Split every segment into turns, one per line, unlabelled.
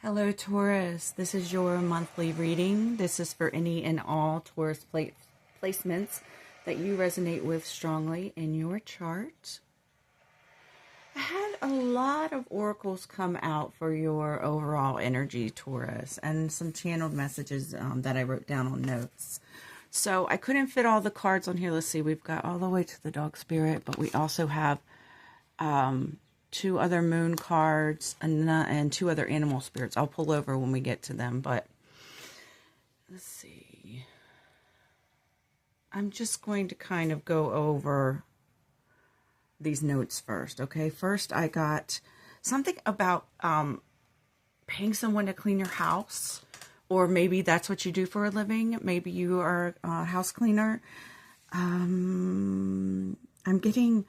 Hello, Taurus. This is your monthly reading. This is for any and all Taurus placements that you resonate with strongly in your chart. I had a lot of oracles come out for your overall energy, Taurus, and some channeled messages that I wrote down on notes. So I couldn't fit all the cards on here. Let's see. We've got all the way to the dog spirit, but we also have two other moon cards and two other animal spirits. I'll pull over when we get to them, but let's see. I'm just going to kind of go over these notes first, okay? First, I got something about paying someone to clean your house, or maybe that's what you do for a living. Maybe you are a house cleaner. I'm getting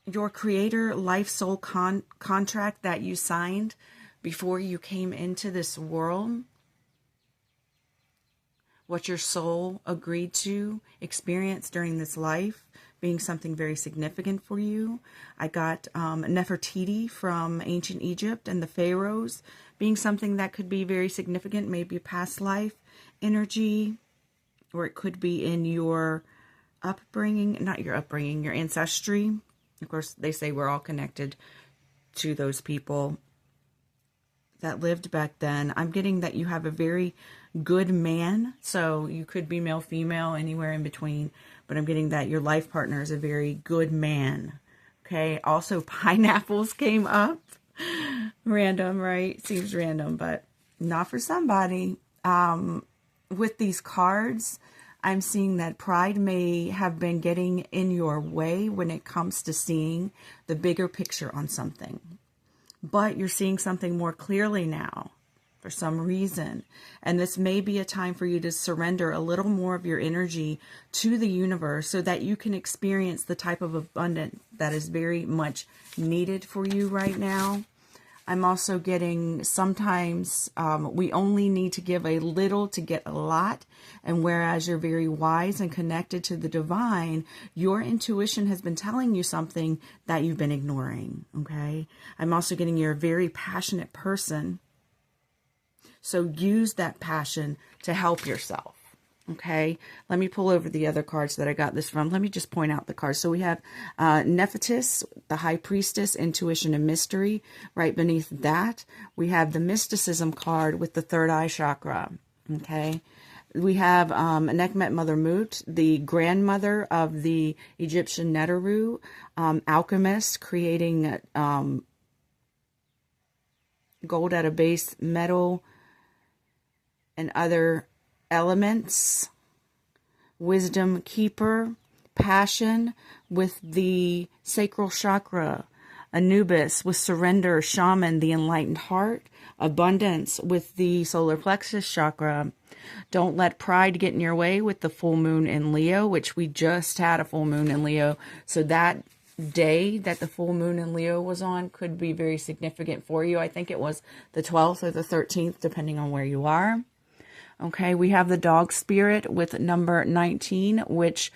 your creator life soul contract that you signed before you came into this world, what your soul agreed to experience during this life being something very significant for you. I got Nefertiti from ancient Egypt and the pharaohs being something that could be very significant, maybe past life energy, or it could be in your upbringing, not your upbringing, your ancestry. Of course, they say we're all connected to those people that lived back then. I'm getting that you have a very good man. So you could be male, female, anywhere in between. But I'm getting that your life partner is a very good man. Okay. Also, pineapples came up. Random, right? Seems random, but not for somebody. With these cards, I'm seeing that pride may have been getting in your way when it comes to seeing the bigger picture on something. But you're seeing something more clearly now for some reason. And this may be a time for you to surrender a little more of your energy to the universe so that you can experience the type of abundance that is very much needed for you right now. I'm also getting sometimes we only need to give a little to get a lot. And whereas you're very wise and connected to the divine, your intuition has been telling you something that you've been ignoring. Okay. I'm also getting you're a very passionate person. So use that passion to help yourself. Okay, let me pull over the other cards that I got this from. Let me just point out the cards. So we have Nephthys, the High Priestess, Intuition and Mystery. Right beneath that, we have the Mysticism card with the third eye chakra. Okay, we have Nekhmet Mother Mut, the grandmother of the Egyptian Neteru, alchemist, creating gold at a base metal and other elements, wisdom keeper, passion with the sacral chakra, Anubis with surrender, shaman, the enlightened heart, abundance with the solar plexus chakra. Don't let pride get in your way with the full moon in Leo, which we just had a full moon in Leo. So that day that the full moon in Leo was on could be very significant for you. I think it was the 12th or the 13th, depending on where you are. Okay, we have the dog spirit with number 19, which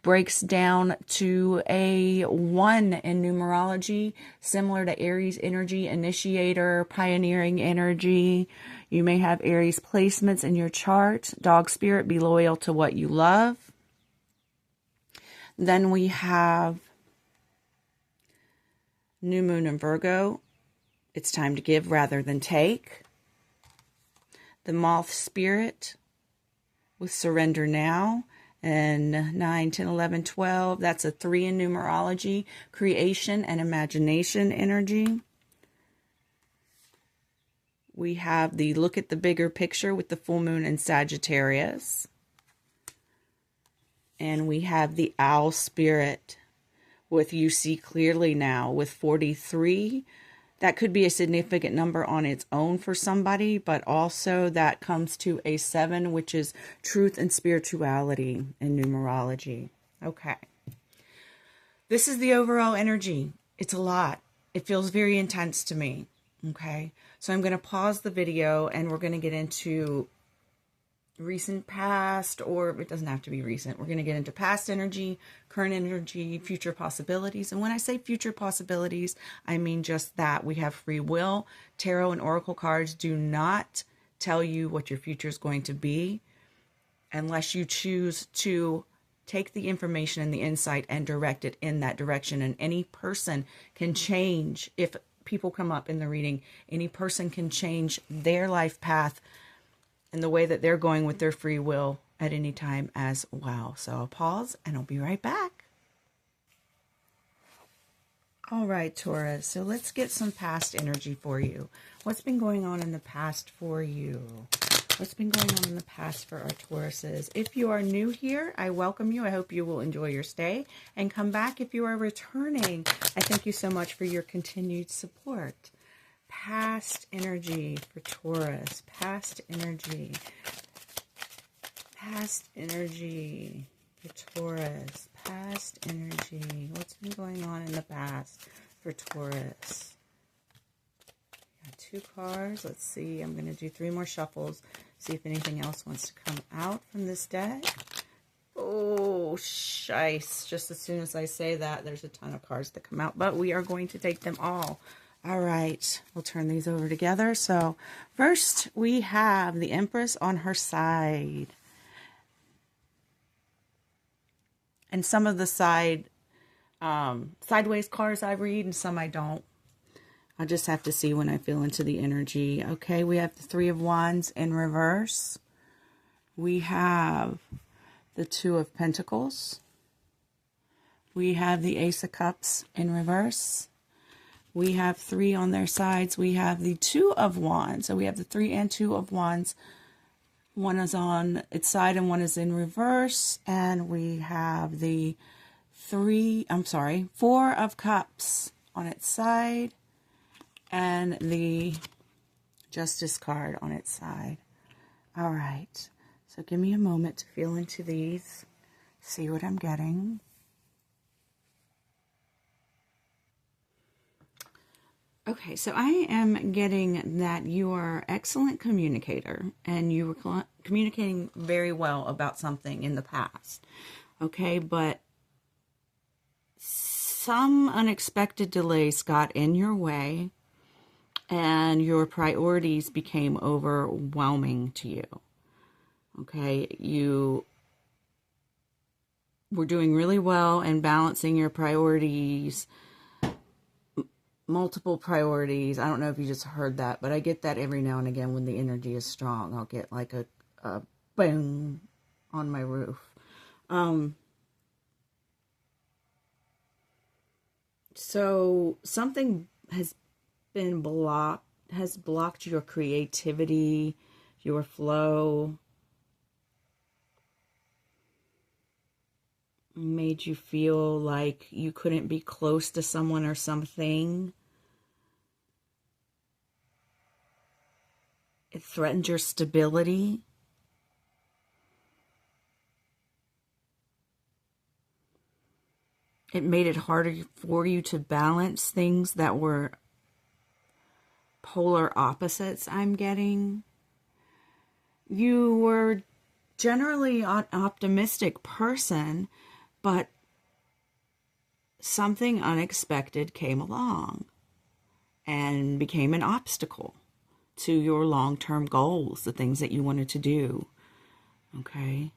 breaks down to a 1 in numerology, similar to Aries energy, initiator, pioneering energy. You may have Aries placements in your chart. Dog spirit, be loyal to what you love. Then we have new moon in Virgo. It's time to give rather than take. The moth spirit with surrender now, and 9, 10, 11, 12. That's a 3 in numerology, creation and imagination energy. We have the look at the bigger picture with the full moon in Sagittarius. And we have the owl spirit with you see clearly now with 43. That could be a significant number on its own for somebody, but also that comes to a 7, which is truth and spirituality in numerology. Okay. This is the overall energy. It's a lot. It feels very intense to me. Okay. So I'm going to pause the video and we're going to get into recent past, or it doesn't have to be recent. We're going to get into past energy, current energy, future possibilities. And when I say future possibilities, I mean just that. We have free will. Tarot and oracle cards do not tell you what your future is going to be unless you choose to take the information and the insight and direct it in that direction. And any person can change. If people come up in the reading, any person can change their life path and the way that they're going with their free will at any time as well. So I'll pause and I'll be right back. All right, Taurus. So let's get some past energy for you. What's been going on in the past for you? What's been going on in the past for our Tauruses? If you are new here, I welcome you. I hope you will enjoy your stay and come back if you are returning. I thank you so much for your continued support. Past energy for Taurus. Past energy. Past energy for Taurus. Past energy. What's been going on in the past for Taurus? Got 2 cards. Let's see. I'm going to do 3 more shuffles. See if anything else wants to come out from this deck. Oh, shice. Just as soon as I say that, there's a ton of cards that come out. But we are going to take them all. All right, we'll turn these over together. So first we have the Empress on her side. And some of the sideways cards I read and some I don't. I'll just have to see when I feel into the energy. Okay, we have the 3 of Wands in reverse. We have the 2 of Pentacles. We have the Ace of Cups in reverse. We have 3 on their sides. We have the 2 of Wands. So we have the 3 and 2 of Wands. One is on its side and one is in reverse. And we have the 4 of Cups on its side. And the Justice card on its side. All right. So give me a moment to feel into these. See what I'm getting. Okay, so I am getting that you are an excellent communicator and you were communicating very well about something in the past. Okay, but some unexpected delays got in your way and your priorities became overwhelming to you. Okay, you were doing really well and balancing your priorities, multiple priorities. I don't know if you just heard that, but I get that every now and again when the energy is strong. I'll get like a boom on my roof. So something has blocked your creativity, your flow, made you feel like you couldn't be close to someone or something. It threatened your stability. It made it harder for you to balance things that were polar opposites, I'm getting. You were generally an optimistic person, but something unexpected came along and became an obstacle to your long-term goals, the things that you wanted to do. Okay?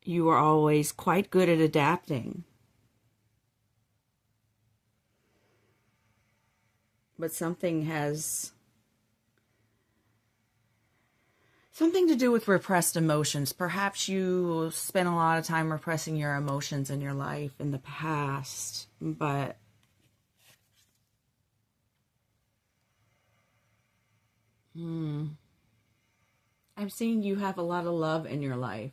You were always quite good at adapting. But something has something to do with repressed emotions. Perhaps you spent a lot of time repressing your emotions in your life in the past, but I'm seeing you have a lot of love in your life.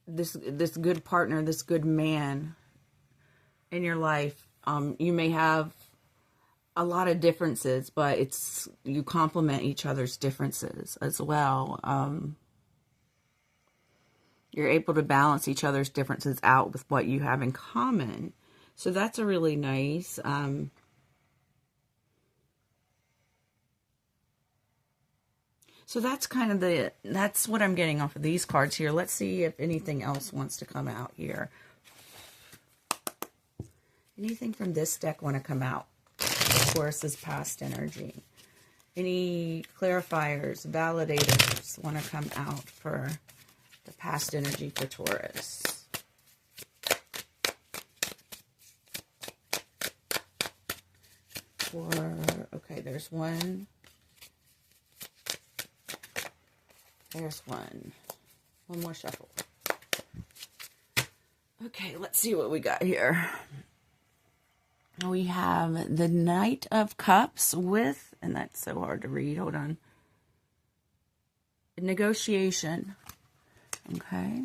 This good partner, this good man in your life. You may have a lot of differences, but you complement each other's differences as well. You're able to balance each other's differences out with what you have in common. So that's a really nice, So that's kind of that's what I'm getting off of these cards here. Let's see if anything else wants to come out here. Anything from this deck want to come out? Taurus's past energy. Any clarifiers, validators want to come out for the past energy for Taurus? Okay, there's one. There's one. One more shuffle. Okay, let's see what we got here. We have the Knight of Cups with, and that's so hard to read, hold on. Negotiation. Okay.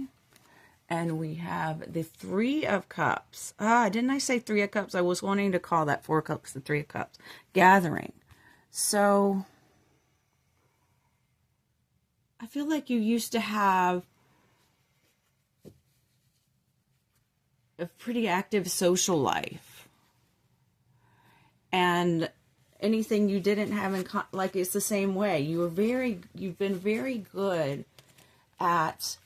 And we have the Three of Cups. Didn't I say Three of Cups? I was wanting to call that Four of Cups the Three of Cups. Gathering. So, I feel like you used to have a pretty active social life. And anything you didn't have in like it's the same way. You've been very good at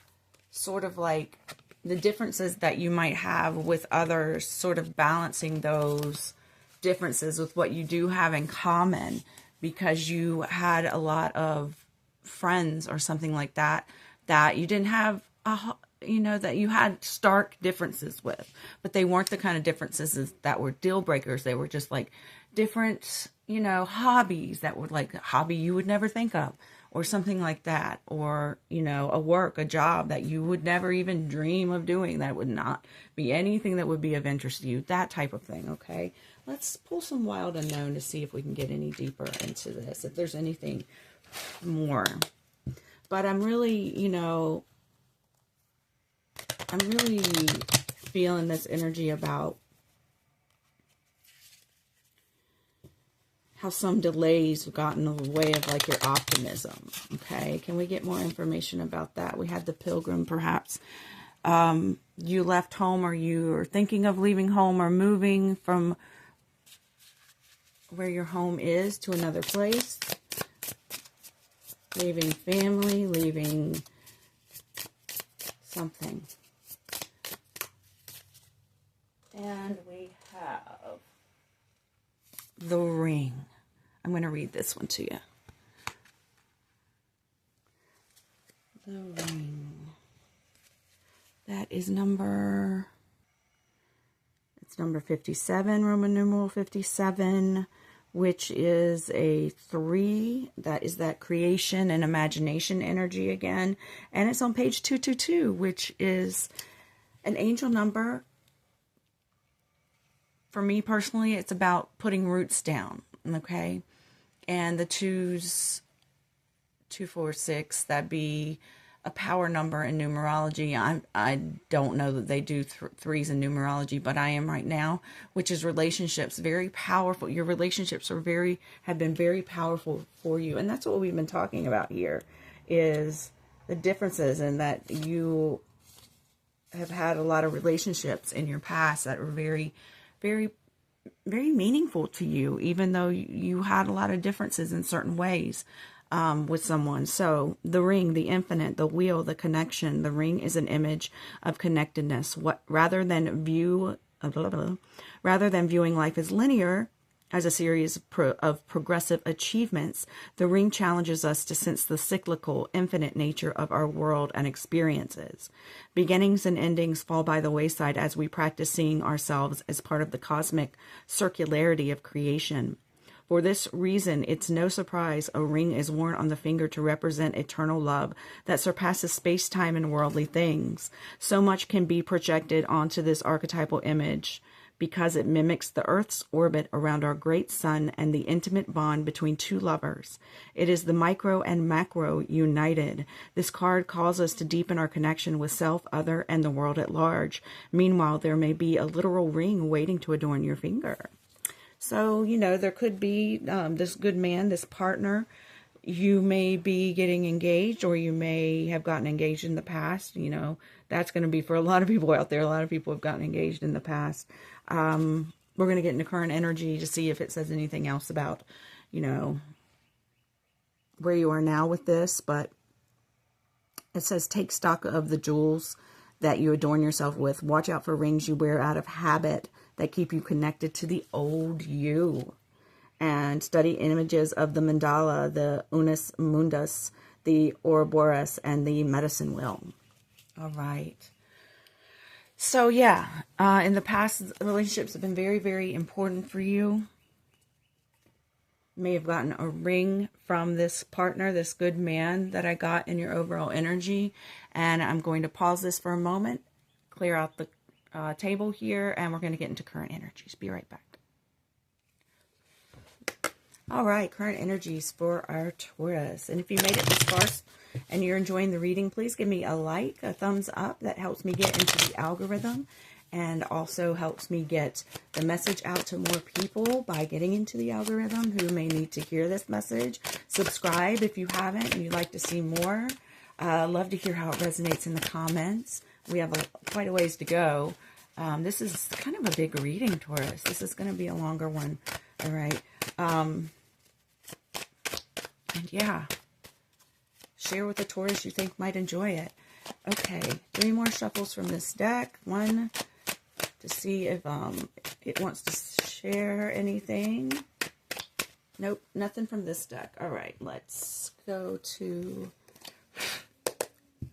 sort of like the differences that you might have with others, sort of balancing those differences with what you do have in common, because you had a lot of friends or something like that that you didn't have that you had stark differences with, but they weren't the kind of differences that were deal breakers. They were just like different, hobbies that were like a hobby you would never think of, or something like that, or, a job that you would never even dream of doing, that would not be anything that would be of interest to you, that type of thing. Okay, let's pull some Wild Unknown to see if we can get any deeper into this, if there's anything more. But I'm really feeling this energy about how some delays have gotten in the way of like your optimism. Okay, can we get more information about that? We had the Pilgrim, perhaps. You left home, or you are thinking of leaving home or moving from where your home is to another place. Leaving family, leaving something. And we have the Ring. I'm going to read this one to you. The Ring. That is number 57, Roman numeral 57, which is a 3. That is that creation and imagination energy again. And it's on page 222, which is an angel number. For me personally, it's about putting roots down, okay? And the 2s, 2, 4, 6, that'd be a power number in numerology. I don't know that they do 3s in numerology, but I am right now, which is relationships, very powerful. Your relationships have been very powerful for you. And that's what we've been talking about here, is the differences, and that you have had a lot of relationships in your past that were very, very, very meaningful to you, even though you had a lot of differences in certain ways with someone. So the Ring, the infinite, the wheel, the connection. The Ring is an image of connectedness. Rather than viewing life as linear, as a series of progressive achievements, the Ring challenges us to sense the cyclical, infinite nature of our world and experiences. Beginnings and endings fall by the wayside as we practice seeing ourselves as part of the cosmic circularity of creation. For this reason, it's no surprise a ring is worn on the finger to represent eternal love that surpasses space-time and worldly things. So much can be projected onto this archetypal image, because it mimics the Earth's orbit around our great sun and the intimate bond between two lovers. It is the micro and macro united. This card calls us to deepen our connection with self, other, and the world at large. Meanwhile, there may be a literal ring waiting to adorn your finger. So, there could be this good man, this partner. You may be getting engaged, or you may have gotten engaged in the past. That's going to be for a lot of people out there. A lot of people have gotten engaged in the past. We're going to get into current energy to see if it says anything else about, where you are now with this, but it says take stock of the jewels that you adorn yourself with. Watch out for rings you wear out of habit that keep you connected to the old you. And study images of the mandala, the unus mundus, the Ouroboros, and the medicine wheel. All right. So yeah, in the past, relationships have been very, very important for you. You may have gotten a ring from this partner, this good man that I got in your overall energy. And I'm going to pause this for a moment, clear out the table here, and we're going to get into current energies. Be right back. All right, current energies for our Taurus. And if you made it this far and you're enjoying the reading, please give me a like, a thumbs up. That helps me get into the algorithm and also helps me get the message out to more people by getting into the algorithm who may need to hear this message. Subscribe if you haven't and you'd like to see more. Love to hear how it resonates in the comments. We have quite a ways to go. This is kind of a big reading, Taurus. This is going to be a longer one. All right. And yeah, share with the Taurus you think might enjoy it. Okay, 3 more shuffles from this deck. One to see if it wants to share anything. Nope, nothing from this deck. All right, let's go to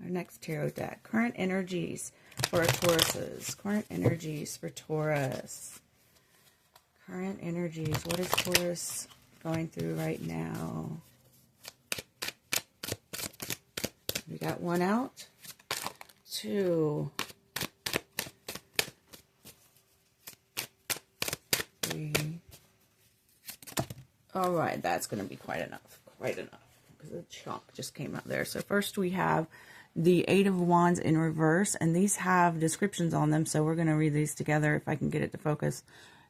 our next tarot deck. Current energies for our Tauruses. Current energies for Taurus. Current energies. What is Taurus going through right now? We got 1 out. 2. 3. All right, that's going to be quite enough. Quite enough. Because the chalk just came out there. So first we have the 8 of Wands in reverse. And these have descriptions on them. So we're going to read these together if I can get it to focus.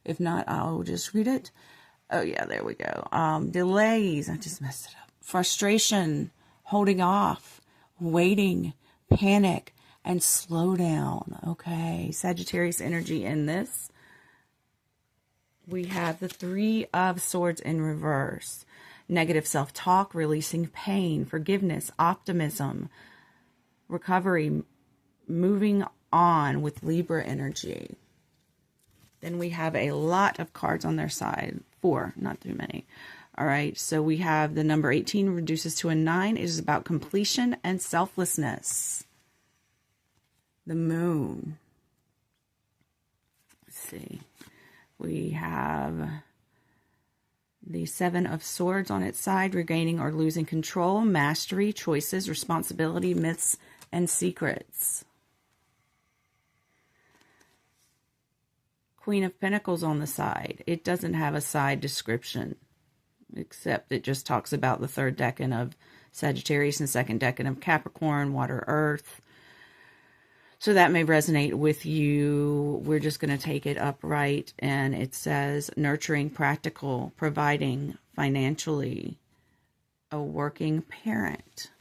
If not, I'll just read it. Oh, yeah, there we go. Delays. I just messed it up. Frustration. Holding off. Waiting, panic, and slow down. Okay, Sagittarius energy in this. We have the 3 of Swords in reverse. Negative self-talk, releasing pain, forgiveness, optimism, recovery, moving on with Libra energy. Then we have a lot of cards on their side. 4, not too many. All right, so we have the number 18 reduces to a 9. It is about completion and selflessness. The Moon. Let's see. We have the 7 of Swords on its side, regaining or losing control, mastery, choices, responsibility, myths, and secrets. Queen of Pentacles on the side. It doesn't have a side description, except it just talks about the 3rd decan of Sagittarius and 2nd decan of Capricorn, water, earth. So that may resonate with you. We're just going to take it upright. And it says nurturing, practical, providing financially, a working parent.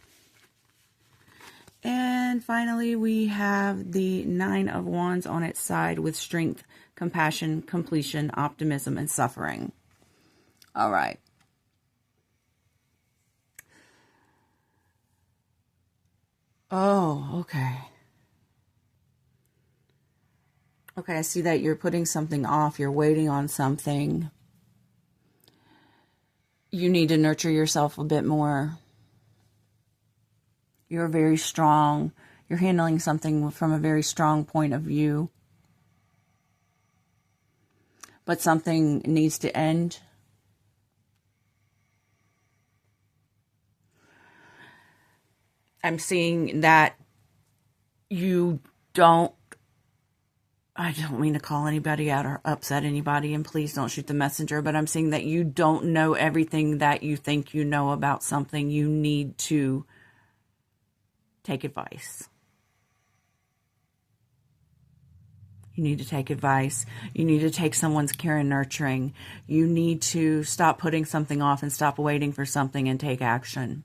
And finally, we have the 9 of Wands on its side with strength, compassion, completion, optimism, and suffering. All right. Oh, okay. Okay, I see that you're putting something off. You're waiting on something. You need to nurture yourself a bit more. You're very strong. You're handling something from a very strong point of view. But something needs to end. I'm seeing that you don't, I don't mean to call anybody out or upset anybody, and please don't shoot the messenger, but I'm seeing that you don't know everything that you think you know about something. You need to take advice. You need to take advice. You need to take someone's care and nurturing. You need to stop putting something off and stop waiting for something and take action.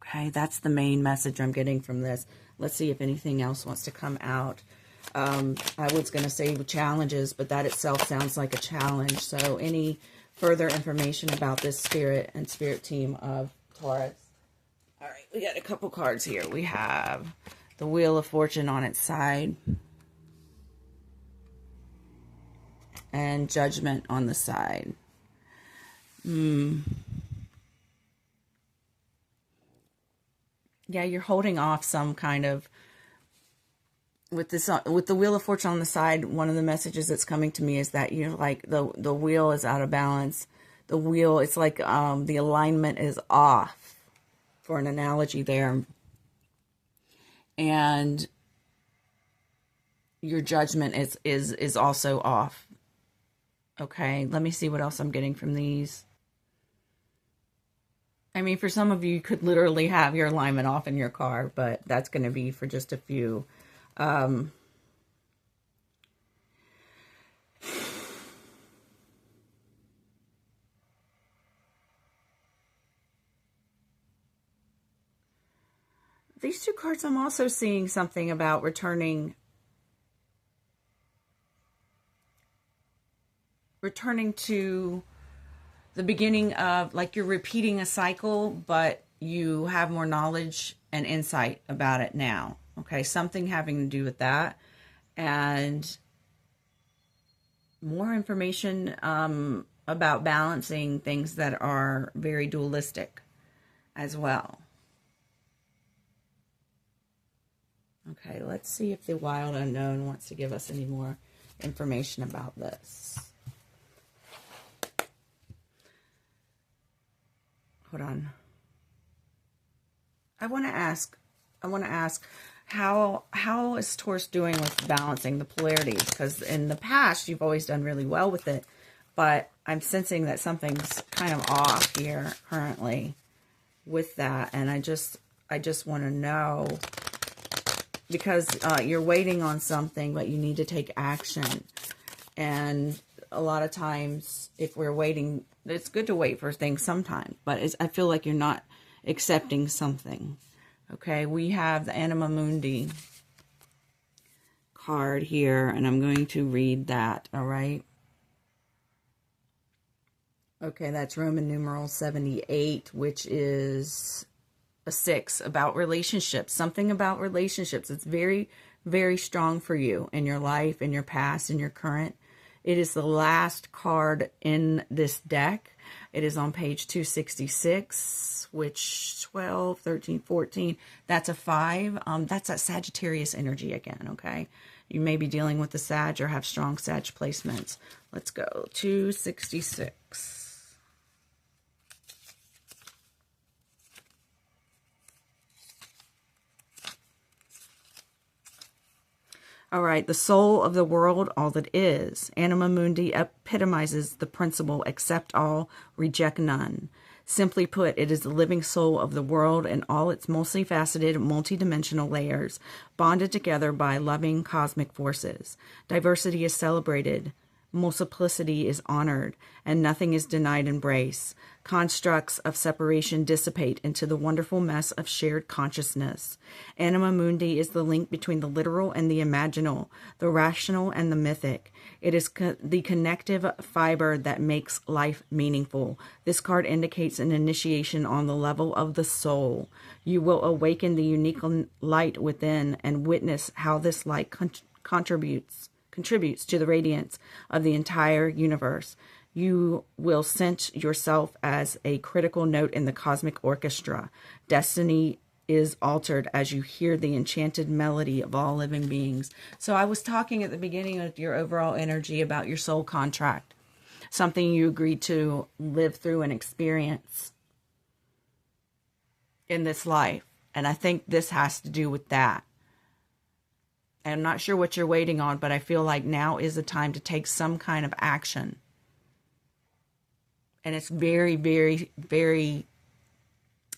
Okay, that's the main message I'm getting from this. Let's see if anything else wants to come out. I was going to say challenges, but that itself sounds like a challenge. So any further information about this spirit and spirit team of Taurus. All right, we got a couple cards here. We have the Wheel of Fortune on its side and Judgment on the side. Yeah, you're holding off some kind of, with this, with the Wheel of Fortune on the side, one of the messages that's coming to me is that you're like, the wheel is out of balance. The wheel, it's like the alignment is off, for an analogy there. And your judgment is also off. Okay, let me see what else I'm getting from these. I mean, for some of you, you could literally have your alignment off in your car, but that's going to be for just a few. These two cards, I'm also seeing something about returning to the beginning of, like, you're repeating a cycle, but you have more knowledge and insight about it now. Okay, something having to do with that, and more information about balancing things that are very dualistic as well. Okay, let's see if the Wild Unknown wants to give us any more information about this. Hold on. I want to ask how is Taurus doing with balancing the polarities? Because in the past, you've always done really well with it, but I'm sensing that something's kind of off here currently with that, and I just want to know, because you're waiting on something, but you need to take action. And a lot of times, if we're waiting, it's good to wait for things sometimes, but I feel like you're not accepting something. Okay, we have the Anima Mundi card here, and I'm going to read that, all right? Okay, that's Roman numeral 78, which is a 6, about relationships, something about relationships. It's very, very strong for you in your life, in your past, in your current. It is the last card in this deck. It is on page 266, which 12, 13, 14, that's a 5. That's that Sagittarius energy again, okay? You may be dealing with the Sag or have strong Sag placements. Let's go, 266. All right, the soul of the world, all that is. Anima Mundi epitomizes the principle, accept all, reject none. Simply put, it is the living soul of the world and all its multifaceted, multidimensional layers, bonded together by loving cosmic forces. Diversity is celebrated. Multiplicity is honored, and nothing is denied embrace. Constructs of separation dissipate into the wonderful mess of shared consciousness. Anima Mundi is the link between the literal and the imaginal, the rational and the mythic. It is the connective fiber that makes life meaningful. This card indicates an initiation on the level of the soul. You will awaken the unique light within and witness how this light contributes to the radiance of the entire universe. You will sense yourself as a critical note in the cosmic orchestra. Destiny is altered as you hear the enchanted melody of all living beings. So I was talking at the beginning of your overall energy about your soul contract, something you agreed to live through and experience in this life. And I think this has to do with that. And I'm not sure what you're waiting on, but I feel like now is the time to take some kind of action. And it's very, very, very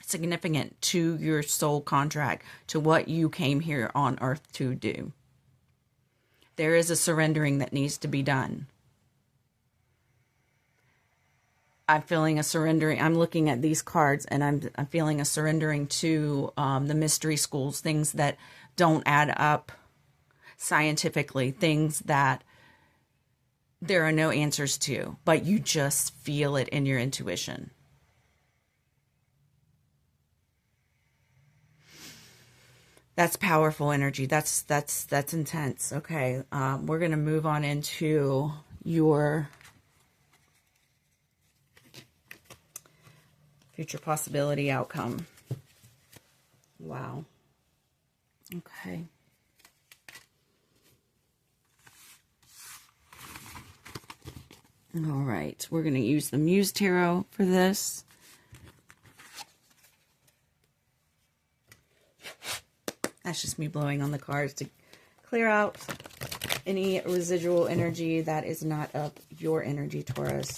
significant to your soul contract, to what you came here on earth to do. There is a surrendering that needs to be done. I'm feeling a surrendering. I'm looking at these cards, and I'm feeling a surrendering to the mystery schools, things that don't add up scientifically, things that there are no answers to, but you just feel it in your intuition. That's powerful energy. That's intense. Okay, we're gonna move on into your future possibility outcome. Wow. Okay. All right, we're gonna use the Muse Tarot for this. That's just me blowing on the cards to clear out any residual energy that is not of your energy, Taurus.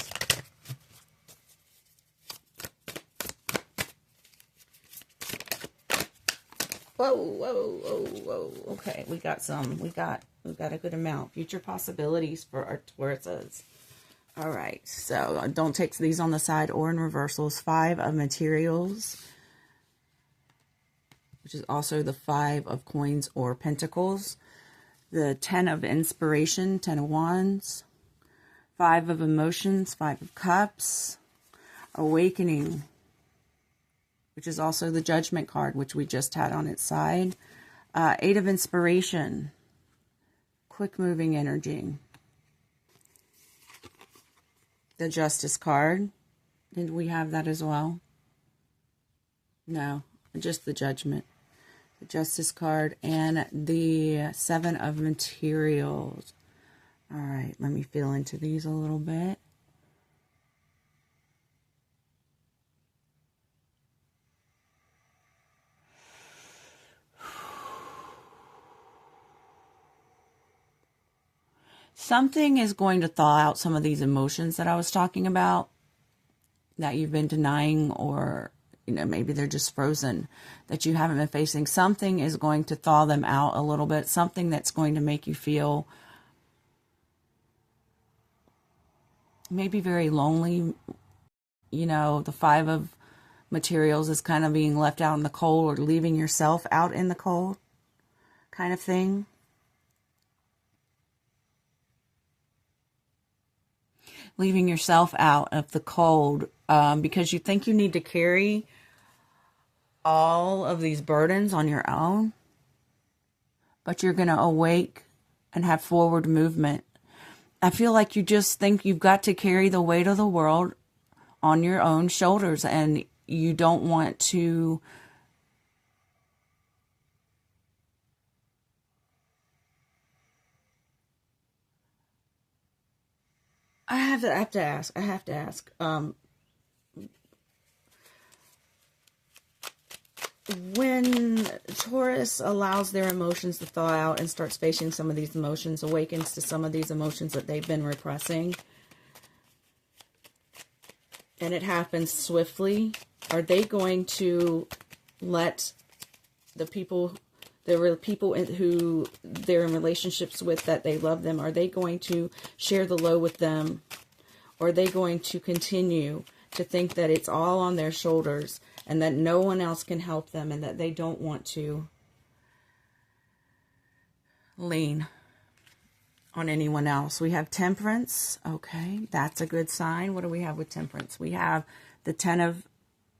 Whoa, whoa, whoa, whoa. Okay, we got a good amount. Future possibilities for our Tauruses. All right, so don't take these on the side or in reversals. 5 of Materials, which is also the 5 of Coins or Pentacles. The 10 of Inspiration, 10 of Wands. 5 of Emotions, 5 of Cups. Awakening, which is also the Judgment card, which we just had on its side. 8 of Inspiration, quick moving energy. The Justice card, did we have that as well? No, just the Judgment. The Justice card and the 7 of Materials. All right, let me feel into these a little bit. Something is going to thaw out some of these emotions that I was talking about that you've been denying, or, you know, maybe they're just frozen that you haven't been facing. Something is going to thaw them out a little bit. Something that's going to make you feel maybe very lonely. You know, the 5 of Materials is kind of being left out in the cold, or leaving yourself out in the cold kind of thing. Leaving yourself out of the cold because you think you need to carry all of these burdens on your own, but you're going to awake and have forward movement. I feel like you just think you've got to carry the weight of the world on your own shoulders, and you don't want to I have to ask. When Taurus allows their emotions to thaw out and starts facing some of these emotions, awakens to some of these emotions that they've been repressing, and it happens swiftly, are they going to let the people who they're in relationships with, that they love them, are they going to share the load with them? Or are they going to continue to think that it's all on their shoulders and that no one else can help them, and that they don't want to lean on anyone else? We have Temperance. Okay, that's a good sign. What do we have with Temperance? We have the 10 of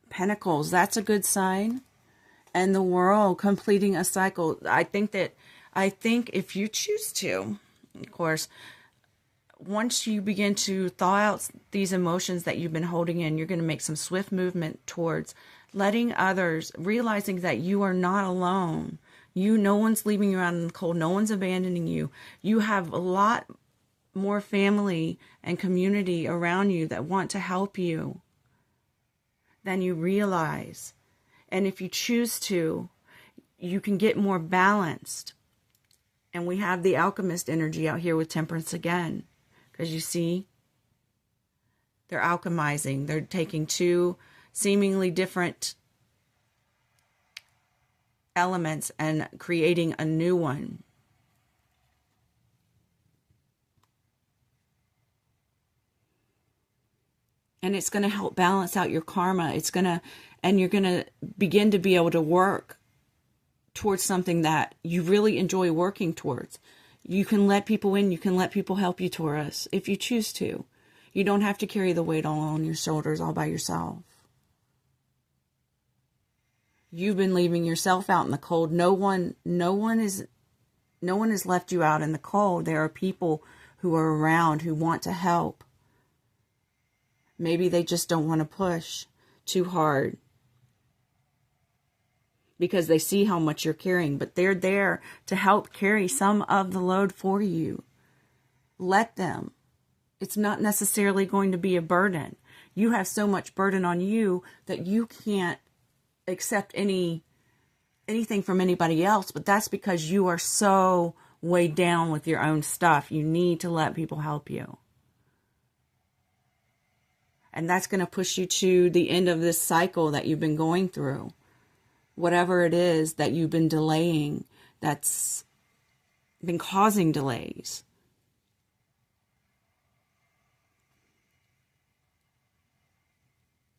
Pentacles. That's a good sign. And the World, completing a cycle. I think if you choose to, of course, once you begin to thaw out these emotions that you've been holding in, you're going to make some swift movement towards letting others, realizing that you are not alone. No one's leaving you out in the cold. No one's abandoning you. You have a lot more family and community around you that want to help you than you realize. And if you choose to, you can get more balanced. And we have the Alchemist energy out here with Temperance again. Because you see, they're alchemizing. They're taking 2 seemingly different elements and creating a new one. And it's going to help balance out your karma. And you're going to begin to be able to work towards something that you really enjoy working towards. You can let people in. You can let people help you, Taurus, if you choose to. You don't have to carry the weight all on your shoulders all by yourself. You've been leaving yourself out in the cold. No one has left you out in the cold. There are people who are around who want to help. Maybe they just don't want to push too hard because they see how much you're carrying, but they're there to help carry some of the load for you. Let them. It's not necessarily going to be a burden. You have so much burden on you that you can't accept anything from anybody else, but that's because you are so weighed down with your own stuff. You need to let people help you. And that's going to push you to the end of this cycle that you've been going through. Whatever it is that you've been delaying, that's been causing delays.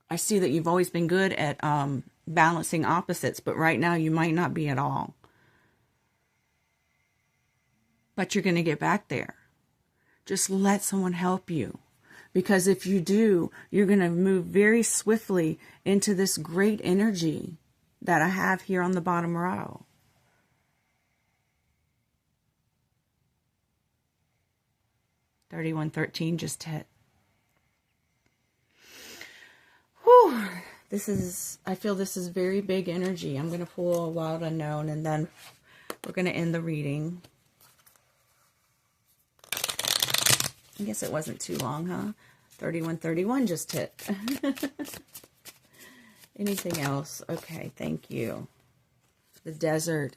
I see that you've always been good at balancing opposites, but right now you might not be at all. But you're going to get back there. Just let someone help you. Because if you do, you're going to move very swiftly into this great energy that I have here on the bottom row. $31.13 just hit. Whew. I feel this is very big energy. I'm going to pull a wild unknown and then we're going to end the reading. I guess it wasn't too long, huh? 31.31 just hit. Anything else? Okay, thank you. The desert.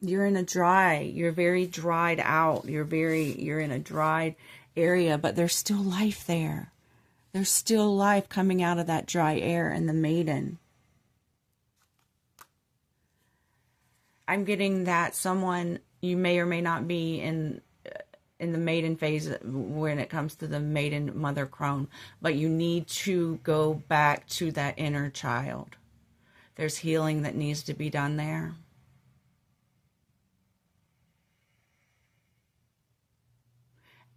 You're you're very dried out. You're in a dried area, but there's still life there. There's still life coming out of that dry air. And the maiden. I'm getting that someone, you may or may not be in the maiden phase when it comes to the maiden mother crone, but you need to go back to that inner child. There's healing that needs to be done there.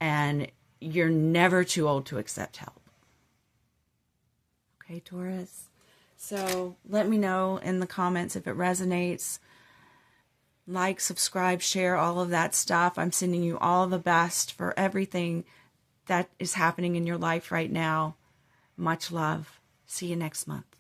And you're never too old to accept help. Okay, Taurus? So let me know in the comments if it resonates. Like, subscribe, share, all of that stuff. I'm sending you all the best for everything that is happening in your life right now. Much love. See you next month.